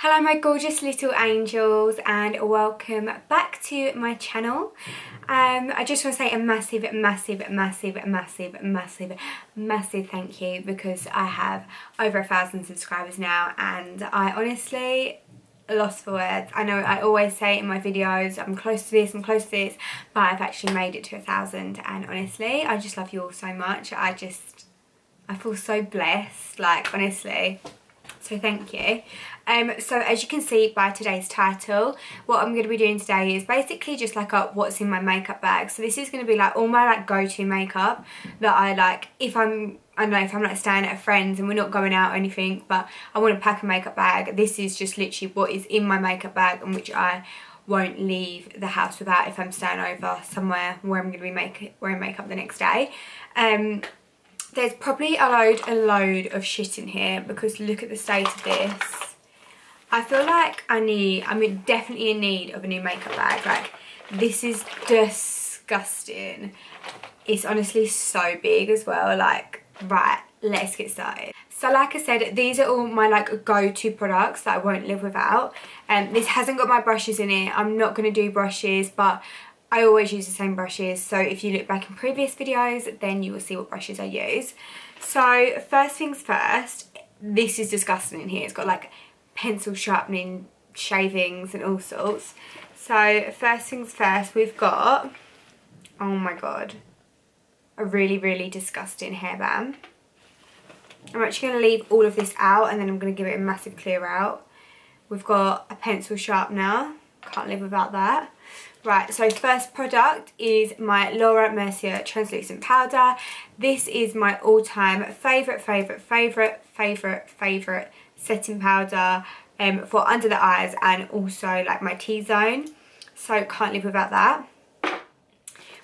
Hello my gorgeous little angels and welcome back to my channel. I just want to say a massive thank you because I have over 1,000 subscribers now and I honestly lost for words. I know I always say in my videos I'm close to this, but I've actually made it to 1,000 and honestly I just love you all so much. I feel so blessed, like honestly. So thank you. So as you can see by today's title, what I'm going to be doing today is basically just like what's in my makeup bag. So this is going to be like all my like go-to makeup that I like if I'm like staying at a friend's and we're not going out or anything, but I want to pack a makeup bag. This is just literally what is in my makeup bag and which I won't leave the house without if I'm staying over somewhere where I'm going to be wearing makeup the next day. There's probably a load of shit in here because look at the state of this. I feel like I'm definitely in need of a new makeup bag. Like, this is disgusting. It's honestly so big as well. Like, right, let's get started. So like I said, these are all my like go-to products that I won't live without. This hasn't got my brushes in it. I'm not going to do brushes, but I always use the same brushes. So if you look back in previous videos, then you will see what brushes I use. So first things first, this is disgusting in here. It's got like pencil sharpening shavings and all sorts. So first things first, we've got, oh my god, a really disgusting hairband. I'm actually going to leave all of this out and then I'm going to give it a massive clear out. We've got a pencil sharpener, can't live without that. Right, so first product is my Laura Mercier translucent powder. This is my all-time favourite setting powder for under the eyes and also like my T-zone. So can't live without that.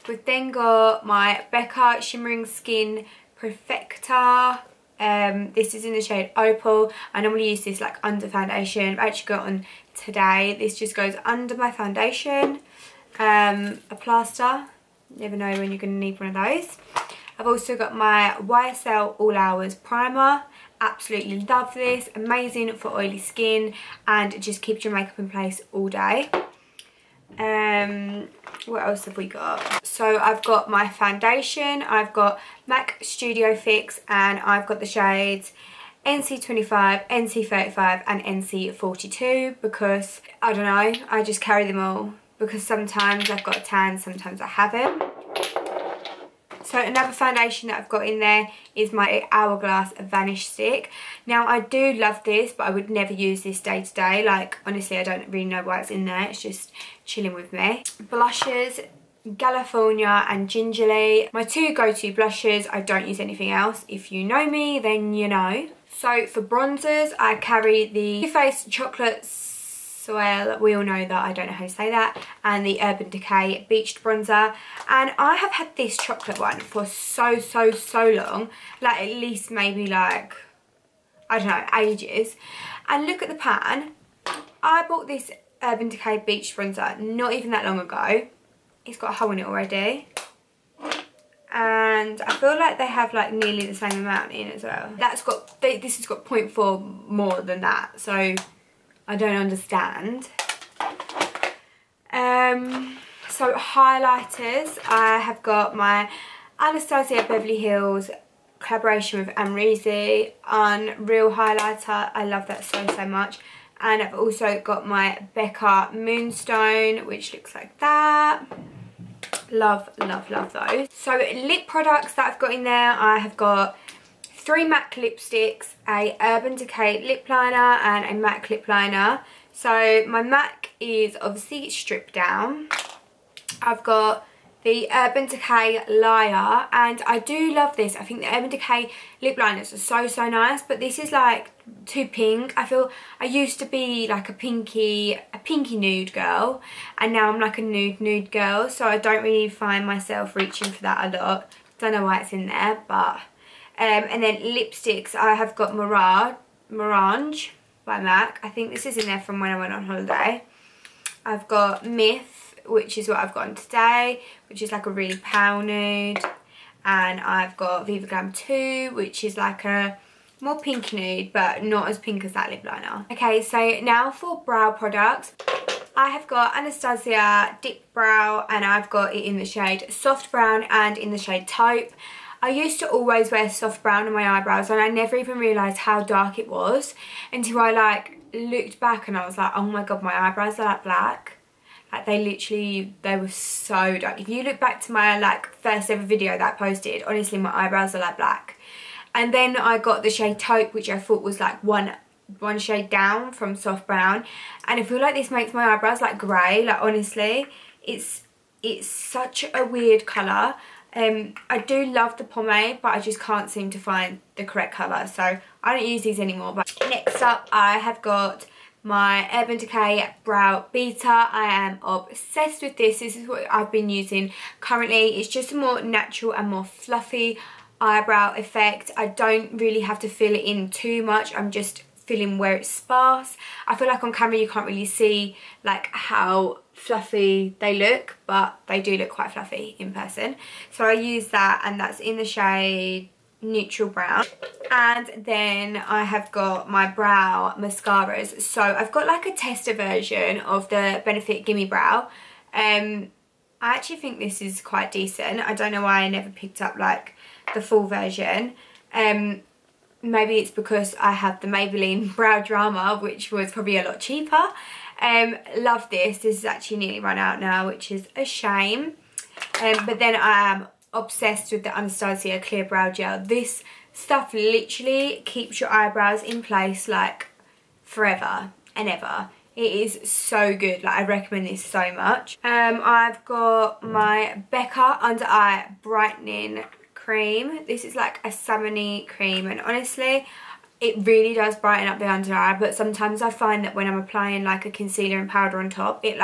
We've then got my Becca Shimmering Skin Perfector. This is in the shade Opal. I normally use this like under foundation. I've actually got on today. This just goes under my foundation. A plaster, never know when you're going to need one of those. I've also got my YSL All Hours primer. Absolutely love this, amazing for oily skin and it just keeps your makeup in place all day. What else have we got? So I've got my foundation, I've got MAC Studio Fix and I've got the shades NC25, NC35 and NC42 because I don't know, I just carry them all. Because sometimes I've got a tan, sometimes I haven't. So another foundation that I've got in there is my Hourglass Vanish Stick. Now I do love this, but I would never use this day to day. Like honestly, I don't really know why it's in there. It's just chilling with me. Blushes, California and Gingerly. My two go-to blushes, I don't use anything else. If you know me, then you know. So for bronzers, I carry the Too Faced Chocolate Well, we all know that I don't know how to say that, and the Urban Decay Beached Bronzer. And I have had this chocolate one for so long, like at least maybe like, I don't know, ages. And look at the pan. I bought this Urban Decay Beached Bronzer not even that long ago. It's got a hole in it already. And I feel like they have like nearly the same amount in as well. This has got 0.4 more than that, so I don't understand. So highlighters, I have got my Anastasia Beverly Hills collaboration with Amrezy Unreal highlighter. I love that so much. And I've also got my Becca Moonstone, which looks like that. Love those. So lip products that I've got in there, I have got 3 MAC lipsticks, a Urban Decay lip liner and a MAC lip liner. So my MAC is obviously stripped down. I've got the Urban Decay Liar and I do love this. I think the Urban Decay lip liners are so nice, but this is like too pink. I feel I used to be like a pinky nude girl and now I'm like a nude girl, so I don't really find myself reaching for that a lot. Don't know why it's in there, but and then lipsticks, I have got Mirage by MAC. I think this is in there from when I went on holiday. I've got Myth, which is what I've got on today, which is like a really pale nude. And I've got Viva Glam 2, which is like a more pink nude, but not as pink as that lip liner. Okay, so now for brow products. I have got Anastasia Dip Brow, and I've got it in the shade Soft Brown and in the shade Taupe. I used to always wear soft brown on my eyebrows, and I never even realised how dark it was until I like looked back and I was like, oh my god, my eyebrows are like black. Like they were so dark. If you look back to my like first ever video that I posted, honestly my eyebrows are like black. And then I got the shade Taupe, which I thought was like one shade down from soft brown, and I feel like this makes my eyebrows like grey. Like honestly, it's such a weird colour. I do love the pomade, but I just can't seem to find the correct colour, so I don't use these anymore. But next up I have got my Urban Decay Brow Beater. I am obsessed with this. This is what I've been using currently. It's just a more natural and more fluffy eyebrow effect. I don't really have to fill it in too much. I'm just filling where it's sparse. I feel like on camera you can't really see like how fluffy they look, but they do look quite fluffy in person. So I use that, and that's in the shade Neutral Brown. And then I have got my brow mascaras. So I've got like a tester version of the Benefit Gimme Brow. I actually think this is quite decent. I don't know why I never picked up like the full version. Maybe it's because I have the Maybelline Brow Drama, which was probably a lot cheaper. Love this. This is actually nearly run out now, which is a shame. But then I am obsessed with the Anastasia Clear Brow Gel. This stuff literally keeps your eyebrows in place like forever and ever. It is so good. Like I recommend this so much. I've got my Becca Under Eye Brightening Cream. This is like a salmon-y cream, and honestly it really does brighten up the under eye, but sometimes I find that when I'm applying like a concealer and powder on top, it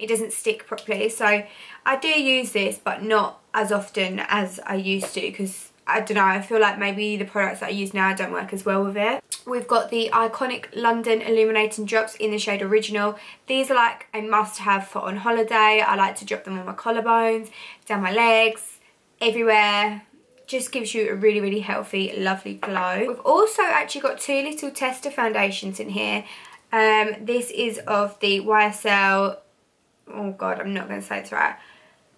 doesn't stick properly. So I do use this, but not as often as I used to, because I don't know, I feel like maybe the products that I use now don't work as well with it. We've got the iconic London Illuminating Drops in the shade Original. These are like a must-have for on holiday. I like to drop them on my collarbones, down my legs, everywhere. Just gives you a really, really healthy, lovely glow. We've also actually got two little tester foundations in here. This is of the YSL, oh god, I'm not going to say this right,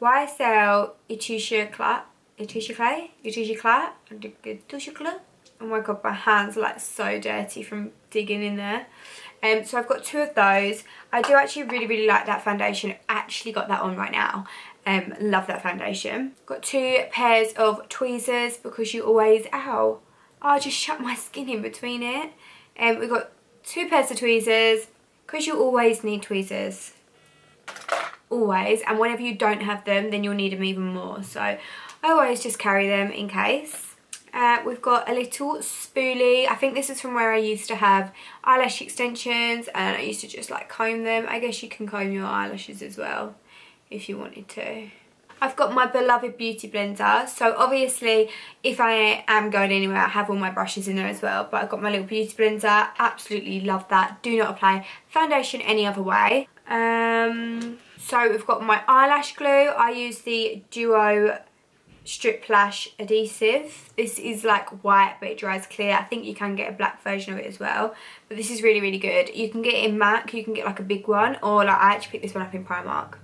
YSL Etuche Clay. Oh my god, my hands are like so dirty from digging in there. So I've got two of those. I do actually really, really like that foundation. Actually got that on right now. Love that foundation. Got two pairs of tweezers because you always, ow, I just shut my skin in between it. We've got two pairs of tweezers because you always need tweezers. Always. And whenever you don't have them, then you'll need them even more. So I always just carry them in case. We've got a little spoolie. I think this is from where I used to have eyelash extensions and I used to just like comb them. I guess you can comb your eyelashes as well if you wanted to. I've got my beloved beauty blender. So obviously if I am going anywhere, I have all my brushes in there as well. But I've got my little beauty blender. Absolutely love that. Do not apply foundation any other way. So we've got my eyelash glue. I use the Duo Strip Lash adhesive. This is like white but it dries clear. I think you can get a black version of it as well, but this is really, really good. You can get it in MAC, you can get like a big one, or like I actually picked this one up in Primark.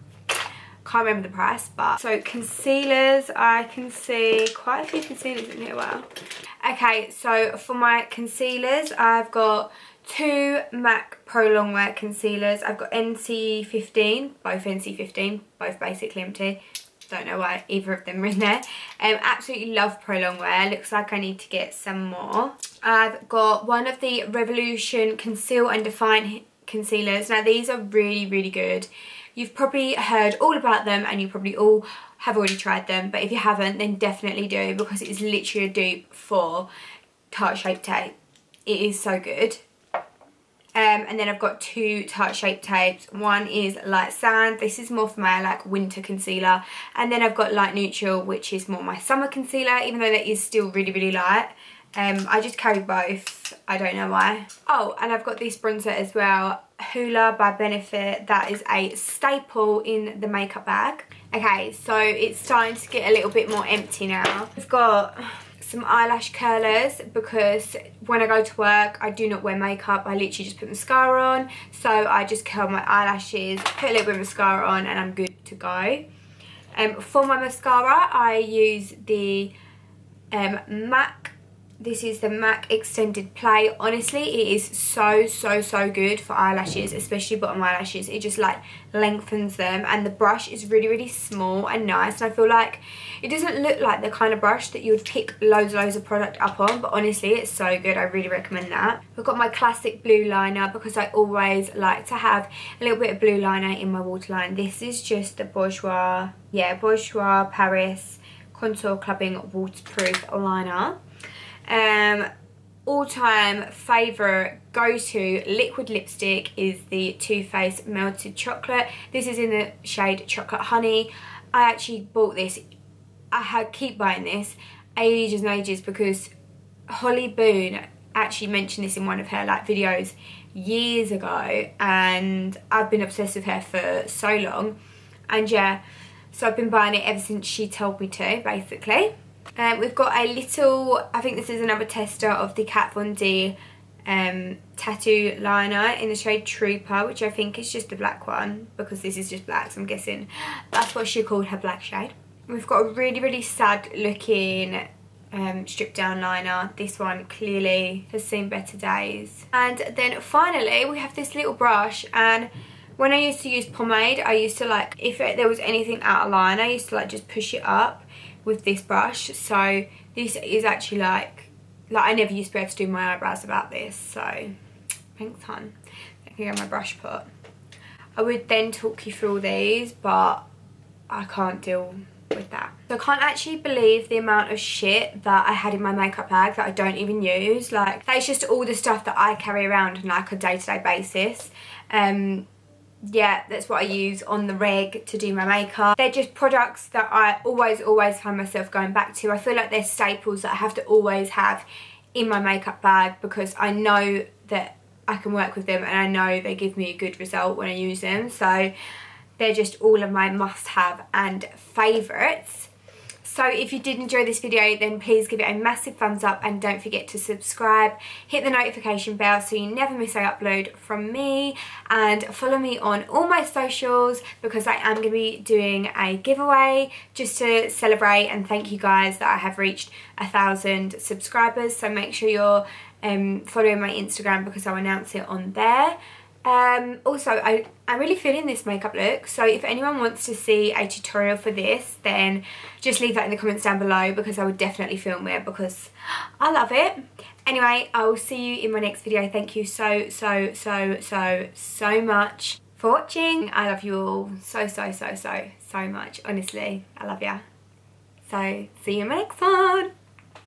Can't remember the price. But so concealers, I can see quite a few concealers in here. Wow. Okay, so for my concealers, I've got two MAC Pro Longwear concealers. I've got NC15, both NC15, both basically empty. Don't know why either of them are in there. Absolutely love Pro Longwear. Looks like I need to get some more. I've got one of the Revolution Conceal and Define concealers. Now these are really, really good. You've probably heard all about them and you probably all have already tried them, but if you haven't, then definitely do, because it is literally a dupe for Tarte Shape Tape. It is so good. And then I've got two Tarte Shape Tapes. One is Light Sand. This is more for my like winter concealer. And then I've got Light Neutral, which is more my summer concealer, even though that is still really, really light. I just carry both. I don't know why. Oh, and I've got this bronzer as well. Hoola by Benefit. That is a staple in the makeup bag. Okay, so it's starting to get a little bit more empty now. We've got some eyelash curlers because when I go to work I do not wear makeup. I literally just put mascara on, so I just curl my eyelashes, put a little bit of mascara on, and I'm good to go. For my mascara I use the MAC. This is the MAC Extended Play. Honestly, it is so good for eyelashes, especially bottom eyelashes. It just like lengthens them, and the brush is really small and nice, and I feel like it doesn't look like the kind of brush that you would pick loads of product up on, but honestly it's so good. I really recommend that. I've got my classic blue liner because I always like to have a little bit of blue liner in my waterline. This is just the Bourjois Paris Contour Clubbing Waterproof Liner. All-time favourite go-to liquid lipstick is the Too Faced Melted Chocolate. This is in the shade Chocolate Honey. I actually bought this, keep buying this ages and ages because Holly Boone actually mentioned this in one of her like videos years ago, and I've been obsessed with her for so long, and yeah, so I've been buying it ever since she told me to, basically. We've got a little, I think this is another tester of the Kat Von D tattoo liner in the shade Trooper, which I think is just the black one because this is just black, so I'm guessing that's what she called her black shade. We've got a really sad looking stripped down liner. This one clearly has seen better days. And then finally we have this little brush, and when I used to use pomade, I used to like, if there was anything out of line, I used to like just push it up with this brush. So this is actually like I never used to be able to do my eyebrows without this, so thanks hon. I can get my brush put. I would then talk you through all these, but I can't deal with that. So I can't actually believe the amount of shit that I had in my makeup bag that I don't even use. Like, that's just all the stuff that I carry around on like a day-to-day basis. Yeah, that's what I use on the reg to do my makeup. They're just products that I always find myself going back to. I feel like they're staples that I have to always have in my makeup bag because I know that I can work with them and I know they give me a good result when I use them. So they're just all of my must-have and favourites. So if you did enjoy this video, then please give it a massive thumbs up and don't forget to subscribe. Hit the notification bell so you never miss an upload from me, and follow me on all my socials because I am going to be doing a giveaway just to celebrate and thank you guys that I have reached 1,000 subscribers. So make sure you're following my Instagram because I'll announce it on there. Also, I'm really feeling this makeup look, so if anyone wants to see a tutorial for this, then just leave that in the comments down below because I would definitely film it because I love it. Anyway, I will see you in my next video. Thank you so much for watching. I love you all so much, honestly. I love ya. So see you in my next one.